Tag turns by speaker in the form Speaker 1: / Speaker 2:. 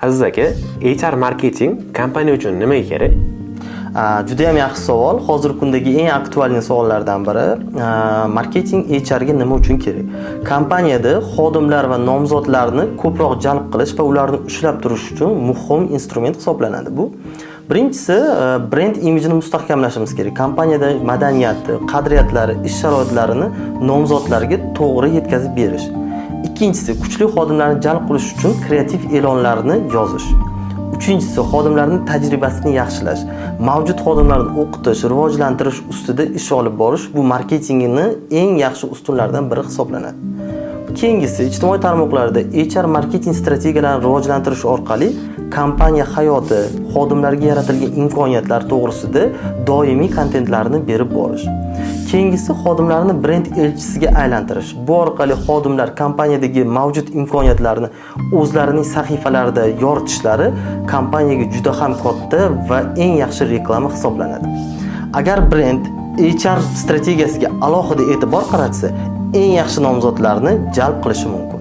Speaker 1: Aziz aka, HR marketing kompaniya uchun nimaga kerak?
Speaker 2: Juda ham yaxshi savol. Hozirgi kundagi eng aktual savollardan biri. Marketing HR ga nima uchun kerak? Kompaniyada xodimlar va nomzodlarni ko'proq jalb qilish va ularni ushlab turish uchun muhim instrument hisoblanadi bu. Birinchisi, brend imijini mustahkamlashimiz kerak. Kompaniyada madaniyati, qadriyatlari, ish sharoitlarini nomzodlarga to'g'ri yetkazib berish. Ikkinchisi, kuchli xodimlarni jalb qilish uchun kreativ e'lonlarni yozish. Uchinchisi, xodimlarning tajribasini yaxshilash. Mavjud xodimlarni o'qitish, rivojlantirish ustida ish olib borish bu marketingning eng yaxshi ustunlaridan biri hisoblanadi. Keyingisi, ijtimoiy tarmoqlarda HR marketing strategiyalarini rivojlantirish orqali kompaniya hayoti, xodimlarga yaratilgan imkoniyatlar to'g'risida doimiy kontentlarni berib borish. Keyingisi, xodimlarni brend elchisiga aylantirish. Bu orqali xodimlar kompaniyadagi mavjud imkoniyatlarni o'zlarining sahifalarida yoritishlari kompaniyaga juda ham katta va eng yaxshi reklama hisoblanadi. Agar brend HR strategiyasiga alohida e'tibor qaratsa, eng yaxshi nomzodlarni jalb qilishi mumkin.